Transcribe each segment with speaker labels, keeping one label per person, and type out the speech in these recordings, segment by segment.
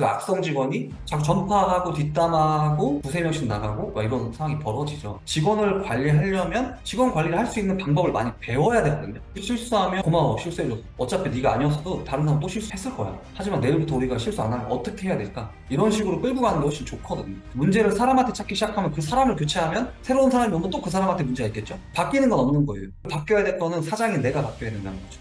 Speaker 1: 악성 직원이 자꾸 전파하고 뒷담화하고 두세 명씩 나가고 막 이런 상황이 벌어지죠. 직원을 관리하려면 직원 관리를 할 수 있는 방법을 많이 배워야 되거든요. 실수하면 고마워, 실수해줘서. 어차피 네가 아니었어도 다른 사람 또 실수했을 거야. 하지만 내일부터 우리가 실수 안 하면 어떻게 해야 될까? 이런 식으로 끌고 가는 게 훨씬 좋거든요. 문제를 사람한테 찾기 시작하면 그 사람을 교체하면 새로운 사람이 오면 또 그 사람한테 문제가 있겠죠. 바뀌는 건 없는 거예요. 바뀌어야 될 거는 사장인 내가 바뀌어야 된다는 거죠.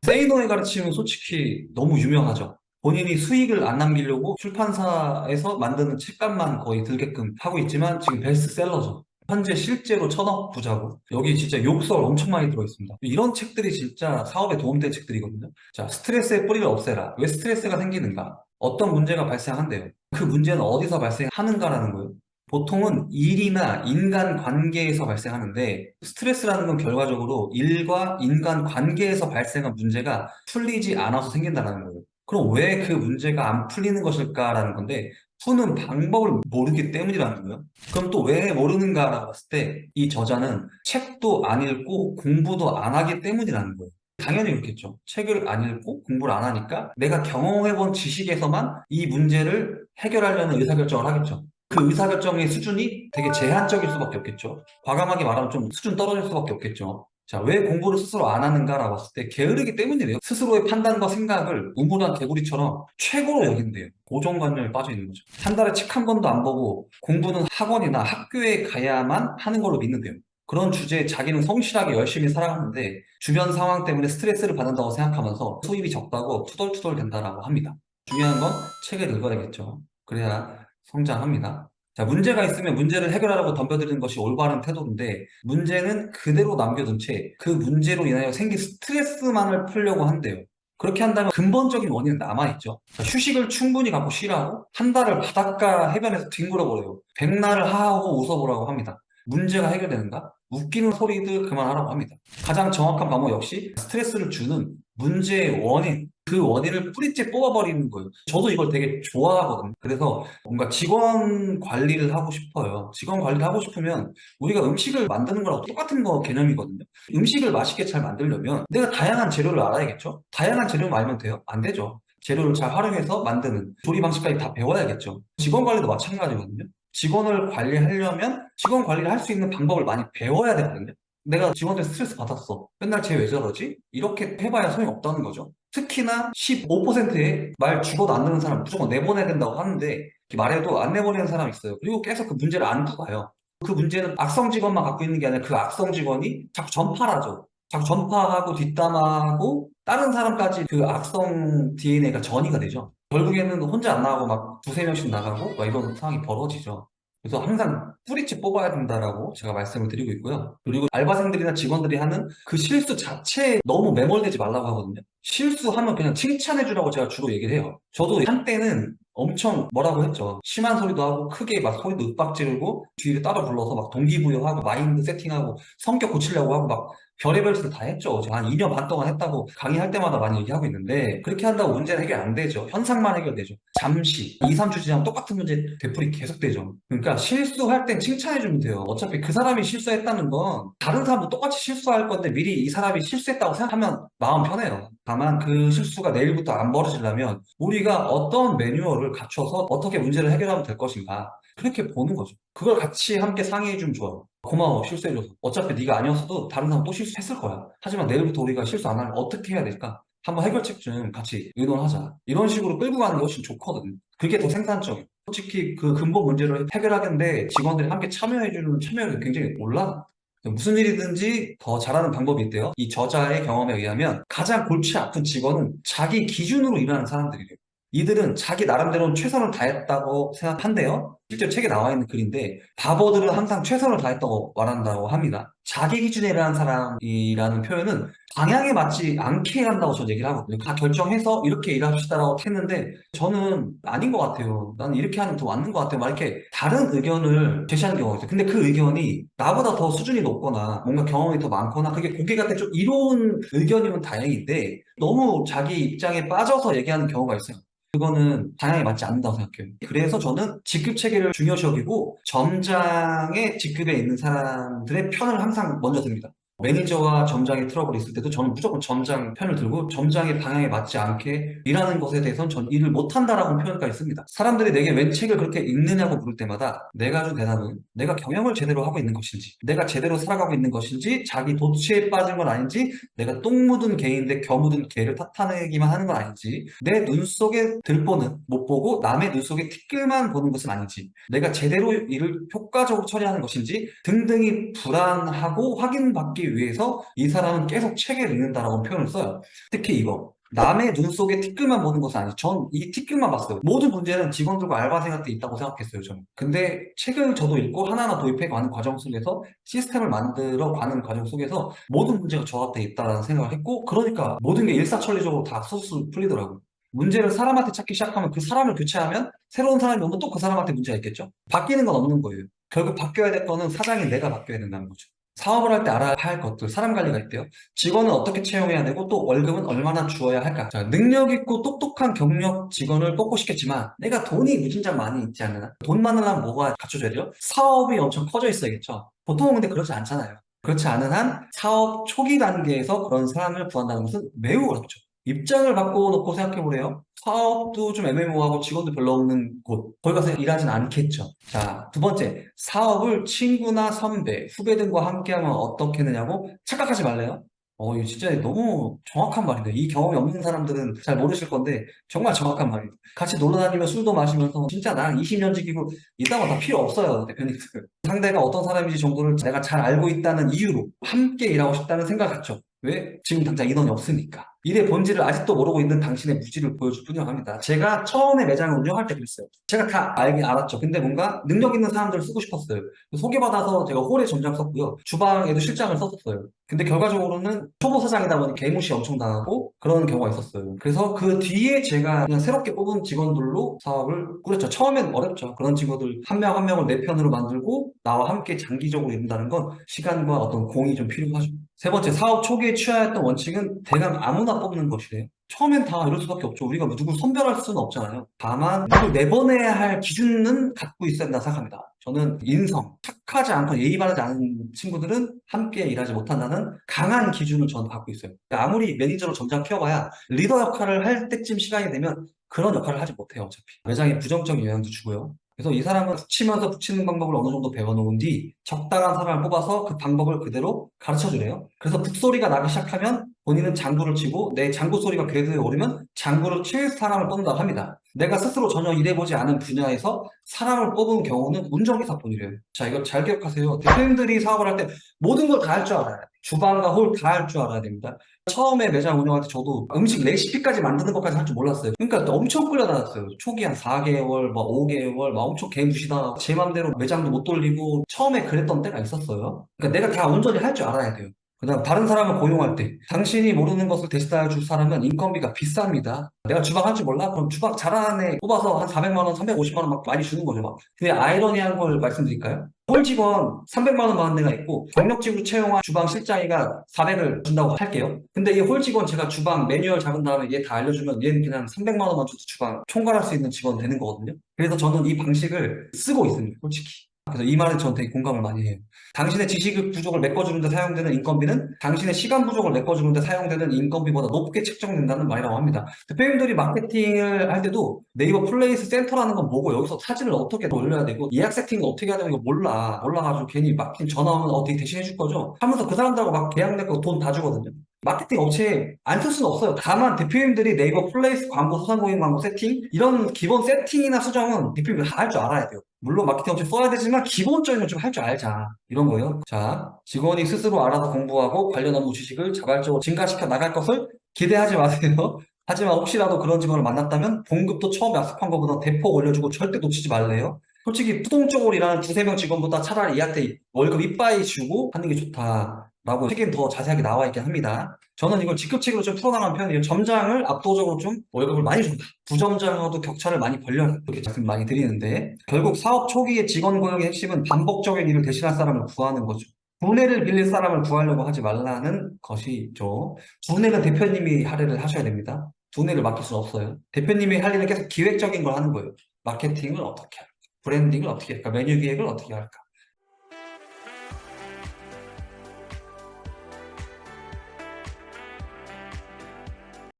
Speaker 1: 세이노의 가르침은 솔직히 너무 유명하죠. 본인이 수익을 안 남기려고 출판사에서 만드는 책값만 거의 들게끔 하고 있지만 지금 베스트셀러죠. 현재 실제로 천억 부자고 여기 진짜 욕설 엄청 많이 들어있습니다. 이런 책들이 진짜 사업에 도움된 책들이거든요. 자, 스트레스의 뿌리를 없애라. 왜 스트레스가 생기는가? 어떤 문제가 발생한대요. 그 문제는 어디서 발생하는가라는 거예요. 보통은 일이나 인간 관계에서 발생하는데 스트레스라는 건 결과적으로 일과 인간 관계에서 발생한 문제가 풀리지 않아서 생긴다는 거예요. 그럼 왜 그 문제가 안 풀리는 것일까라는 건데 푸는 방법을 모르기 때문이라는 거예요. 그럼 또 왜 모르는가라고 봤을 때 이 저자는 책도 안 읽고 공부도 안 하기 때문이라는 거예요. 당연히 그렇겠죠. 책을 안 읽고 공부를 안 하니까 내가 경험해본 지식에서만 이 문제를 해결하려는 의사결정을 하겠죠. 그 의사결정의 수준이 되게 제한적일 수밖에 없겠죠. 과감하게 말하면 좀 수준 떨어질 수밖에 없겠죠. 자, 왜 공부를 스스로 안 하는가라고 봤을 때 게으르기 때문이래요. 스스로의 판단과 생각을 우물한 개구리처럼 최고로 여긴대요. 고정관념에 빠져 있는 거죠. 한 달에 책 한 권도 안 보고 공부는 학원이나 학교에 가야만 하는 걸로 믿는데요. 그런 주제에 자기는 성실하게 열심히 살아가는데 주변 상황 때문에 스트레스를 받는다고 생각하면서 수입이 적다고 투덜투덜 된다라고 합니다. 중요한 건 책을 읽어야겠죠. 그래야 성장합니다. 자, 문제가 있으면 문제를 해결하려고 덤벼드는 것이 올바른 태도인데 문제는 그대로 남겨둔 채 그 문제로 인하여 생긴 스트레스만을 풀려고 한대요. 그렇게 한다면 근본적인 원인은 남아있죠. 자, 휴식을 충분히 갖고 쉬라고 한 달을 바닷가 해변에서 뒹굴어버려요. 백날을 하하고 웃어보라고 합니다. 문제가 해결되는가? 웃기는 소리들 그만하라고 합니다. 가장 정확한 방법 역시 스트레스를 주는 문제의 원인, 그 원인을 뿌리째 뽑아버리는 거예요. 저도 이걸 되게 좋아하거든요. 그래서 뭔가 직원 관리를 하고 싶어요. 직원 관리를 하고 싶으면 우리가 음식을 만드는 거랑 똑같은 거 개념이거든요. 음식을 맛있게 잘 만들려면 내가 다양한 재료를 알아야겠죠? 다양한 재료를 알면 돼요? 안 되죠. 재료를 잘 활용해서 만드는 조리 방식까지 다 배워야겠죠. 직원 관리도 마찬가지거든요. 직원을 관리하려면 직원 관리를 할 수 있는 방법을 많이 배워야 되거든요. 내가 직원한테 스트레스 받았어. 맨날 쟤 왜 저러지? 이렇게 해봐야 소용이 없다는 거죠. 특히나 15%의 말 죽어도 안 듣는 사람 무조건 내보내야 된다고 하는데 말해도 안 내보내는 사람이 있어요. 그리고 계속 그 문제를 안고 가요. 그 문제는 악성 직원만 갖고 있는 게 아니라 그 악성 직원이 자꾸 전파를 하죠. 자꾸 전파하고 뒷담화하고 다른 사람까지 그 악성 DNA가 전이가 되죠. 결국에는 혼자 안 나가고 막 두세 명씩 나가고 막 이런 상황이 벌어지죠. 그래서 항상 뿌리째 뽑아야 된다라고 제가 말씀을 드리고 있고요. 그리고 알바생들이나 직원들이 하는 그 실수 자체에 너무 매몰되지 말라고 하거든요. 실수하면 그냥 칭찬해주라고 제가 주로 얘기를 해요. 저도 한때는 엄청 뭐라고 했죠. 심한 소리도 하고 크게 막 소리도 윽박 지르고 뒤를 따로 불러서 막 동기부여하고 마인드 세팅하고 성격 고치려고 하고 막 별의별 짓을 다 했죠. 제가 한 2년 반 동안 했다고 강의할 때마다 많이 얘기하고 있는데 그렇게 한다고 문제는 해결 안 되죠. 현상만 해결되죠. 잠시 2, 3주 지나면 똑같은 문제 되풀이 계속되죠. 그러니까 실수할 땐 칭찬해주면 돼요. 어차피 그 사람이 실수했다는 건 다른 사람도 똑같이 실수할 건데 미리 이 사람이 실수했다고 생각하면 마음 편해요. 다만 그 실수가 내일부터 안 벌어지려면 우리가 어떤 매뉴얼을 갖춰서 어떻게 문제를 해결하면 될 것인가 그렇게 보는 거죠. 그걸 같이 함께 상의해주면 좋아요. 고마워, 실수해줘서. 어차피 네가 아니었어도 다른 사람 또 실수했을 거야. 하지만 내일부터 우리가 실수 안 하면 어떻게 해야 될까? 한번 해결책 좀 같이 의논하자. 이런 식으로 끌고 가는 게 훨씬 좋거든요. 그게 더 생산적이에요. 솔직히 그 근본 문제를 해결하겠는데 직원들이 함께 참여해주는 참여율이 굉장히 올라가. 무슨 일이든지 더 잘하는 방법이 있대요. 이 저자의 경험에 의하면 가장 골치 아픈 직원은 자기 기준으로 일하는 사람들이래요. 이들은 자기 나름대로 최선을 다했다고 생각한대요. 실제 책에 나와 있는 글인데 바보들은 항상 최선을 다했다고 말한다고 합니다. 자기 기준에 일하는 사람이라는 표현은 방향에 맞지 않게 한다고 저는 얘기를 하거든요. 다 결정해서 이렇게 일합시다라고 했는데 저는 아닌 것 같아요. 나는 이렇게 하는 게 더 맞는 것 같아요. 막 이렇게 다른 의견을 제시하는 경우가 있어요. 근데 그 의견이 나보다 더 수준이 높거나 뭔가 경험이 더 많거나 그게 고객한테 좀 이로운 의견이면 다행인데 너무 자기 입장에 빠져서 얘기하는 경우가 있어요. 그거는 방향에 맞지 않는다고 생각해요. 그래서 저는 직급 체계를 중요시 여기고 점장의 직급에 있는 사람들의 편을 항상 먼저 듭니다. 매니저와 점장의 트러블이 있을 때도 저는 무조건 점장 편을 들고 점장의 방향에 맞지 않게 일하는 것에 대해서는 전 일을 못한다라고 표현까지 씁니다. 사람들이 내게 웬 책을 그렇게 읽느냐고 물을 때마다 내가 준 대답은 내가 경영을 제대로 하고 있는 것인지, 내가 제대로 살아가고 있는 것인지, 자기 도취에 빠진 건 아닌지, 내가 똥 묻은 개인데 겨 묻은 개를 탓하기만 하는 건 아닌지, 내 눈 속에 들보는 못 보고 남의 눈 속에 티끌만 보는 것은 아닌지, 내가 제대로 일을 효과적으로 처리하는 것인지 등등이 불안하고 확인받기 위해서 이 사람은 계속 책을 읽는다라고 표현을 써요. 특히 이거. 남의 눈 속에 티끌만 보는 것은 아니죠. 전 이 티끌만 봤어요. 모든 문제는 직원들과 알바생한테 있다고 생각했어요, 저는. 근데 책을 저도 읽고 하나하나 도입해 가는 과정 속에서 시스템을 만들어 가는 과정 속에서 모든 문제가 저한테 있다라는 생각을 했고, 그러니까 모든 게 일사천리적으로 다 소스 풀리더라고요. 문제를 사람한테 찾기 시작하면 그 사람을 교체하면 새로운 사람이 오면 또 그 사람한테 문제가 있겠죠? 바뀌는 건 없는 거예요. 결국 바뀌어야 될 거는 사장인 내가 바뀌어야 된다는 거죠. 사업을 할 때 알아야 할 것들, 사람 관리가 있대요. 직원은 어떻게 채용해야 되고 또 월급은 얼마나 주어야 할까? 자, 능력 있고 똑똑한 경력 직원을 뽑고 싶겠지만 내가 돈이 무진장 많이 있지 않느냐? 돈 많으려면 뭐가 갖춰져야 돼요? 사업이 엄청 커져 있어야겠죠. 보통은 근데 그렇지 않잖아요. 그렇지 않은 한 사업 초기 단계에서 그런 사람을 구한다는 것은 매우 어렵죠. 입장을 바꿔놓고 생각해보래요. 사업도 좀 애매모호하고 직원도 별로 없는 곳. 거기 가서 일하진 않겠죠. 자, 두 번째. 사업을 친구나 선배, 후배 등과 함께하면 어떻게 되냐고 착각하지 말래요. 이거 진짜 너무 정확한 말인데. 이 경험이 없는 사람들은 잘 모르실 건데, 정말 정확한 말이에요. 같이 놀러 다니면 술도 마시면서, 진짜 나랑 20년 지기고, 이딴 거 다 필요 없어요, 대표님들. 상대가 어떤 사람인지 정도를 내가 잘 알고 있다는 이유로 함께 일하고 싶다는 생각 같죠. 왜? 지금 당장 인원이 없으니까. 일의 본질을 아직도 모르고 있는 당신의 무지를 보여줄 뿐이라고 합니다. 제가 처음에 매장을 운영할 때 그랬어요. 제가 다 알긴 알았죠. 근데 뭔가 능력 있는 사람들을 쓰고 싶었어요. 소개받아서 제가 홀에 점장 썼고요. 주방에도 실장을 썼었어요. 근데 결과적으로는 초보 사장이다 보니 개무시 엄청 당하고 그런 경우가 있었어요. 그래서 그 뒤에 제가 그냥 새롭게 뽑은 직원들로 사업을 꾸렸죠. 처음엔 어렵죠. 그런 친구들 한 명 한 명을 내 편으로 만들고 나와 함께 장기적으로 이룬다는 건 시간과 어떤 공이 좀 필요하죠. 세 번째, 사업 초기에 취하였던 원칙은 대강 아무나 뽑는 것이래요. 처음엔 다 이럴 수밖에 없죠. 우리가 누굴 선별할 수는 없잖아요. 다만 누굴 내보내야 할 기준은 갖고 있어야 된다 생각합니다. 저는 인성, 착하지 않고 예의 바르지 않은 친구들은 함께 일하지 못한다는 강한 기준을 저는 갖고 있어요. 그러니까 아무리 매니저로 점장 키워봐야 리더 역할을 할 때쯤 시간이 되면 그런 역할을 하지 못해요, 어차피. 매장에 부정적인 영향도 주고요. 그래서 이 사람은 붙이면서 붙이는 방법을 어느 정도 배워놓은 뒤 적당한 사람을 뽑아서 그 방법을 그대로 가르쳐 주래요. 그래서 북소리가 나기 시작하면 본인은 장구를 치고 내 장구 소리가 궤도에 오르면 장구를 칠 사람을 뽑는다고 합니다. 내가 스스로 전혀 일해보지 않은 분야에서 사람을 뽑은 경우는 운전기사뿐이래요. 자, 이거 잘 기억하세요. 대표님들이 사업을 할 때 모든 걸 다 할 줄 알아야 돼요. 주방과 홀 다 할 줄 알아야 됩니다. 처음에 매장 운영할 때 저도 음식 레시피까지 만드는 것까지 할 줄 몰랐어요. 그러니까 엄청 끌려다녔어요. 초기 한 4개월, 막 5개월, 막 엄청 개무시다. 제 맘대로 매장도 못 돌리고 처음에 그랬던 때가 있었어요. 그러니까 내가 다 온전히 할 줄 알아야 돼요. 그다음 다른 사람을 고용할 때 당신이 모르는 것을 대신해 줄 사람은 인건비가 비쌉니다. 내가 주방 할 줄 몰라? 그럼 주방 잘하는 애 뽑아서 한 400만 원, 350만 원 막 많이 주는 거죠. 막. 근데 아이러니한 걸 말씀드릴까요? 홀 직원 300만 원 받는 데가 있고 경력직으로 채용한 주방 실장이가 400을 준다고 할게요. 근데 이 홀 직원 제가 주방 매뉴얼 잡은 다음에 얘 다 알려주면 얘는 그냥 300만 원만 줘도 주방 총괄할 수 있는 직원 되는 거거든요. 그래서 저는 이 방식을 쓰고 있습니다. 솔직히. 그래서 이 말에 저는 되게 공감을 많이 해요. 당신의 지식 부족을 메꿔주는 데 사용되는 인건비는 당신의 시간 부족을 메꿔주는 데 사용되는 인건비보다 높게 책정된다는 말이라고 합니다. 대표님들이 마케팅을 할 때도 네이버 플레이스 센터라는 건 뭐고 여기서 사진을 어떻게 올려야 되고 예약 세팅을 어떻게 해야 되는 거 몰라가지고 괜히 마케팅 전화 오면 어떻게 대신해 줄 거죠? 하면서 그 사람들하고 막 계약 맺고 돈 다 주거든요. 마케팅 업체에 안 쓸 수는 없어요. 다만 대표님들이 네이버 플레이스 광고, 소상공인 광고 세팅 이런 기본 세팅이나 수정은 대표님들 다 할 줄 알아야 돼요. 물론 마케팅 업체 써야 되지만 기본적인 건 좀 할 줄 알자. 이런 거예요. 자, 직원이 스스로 알아서 공부하고 관련 업무 지식을 자발적으로 증가시켜 나갈 것을 기대하지 마세요. 하지만 혹시라도 그런 직원을 만났다면 봉급도 처음 약속한 것보다 대폭 올려주고 절대 놓치지 말래요. 솔직히 수동적으로 일하는 두세 명 직원보다 차라리 얘한테 월급 이빠이 주고 하는 게 좋다라고 책엔 더 자세하게 나와 있긴 합니다. 저는 이걸 직급책으로 좀 풀어나가는 편이에요. 점장을 압도적으로 좀 월급을 많이 준다. 부점장하고도 격차를 많이 벌려라. 이렇게 말씀 많이 드리는데 결국 사업 초기의 직원 고용의 핵심은 반복적인 일을 대신할 사람을 구하는 거죠. 분해를 빌릴 사람을 구하려고 하지 말라는 것이죠. 분해는 대표님이 할애를 하셔야 됩니다. 두뇌를 맡길 수는 없어요. 대표님이 할 일은 계속 기획적인 걸 하는 거예요. 마케팅을 어떻게 할까? 브랜딩을 어떻게 할까? 메뉴 기획을 어떻게 할까?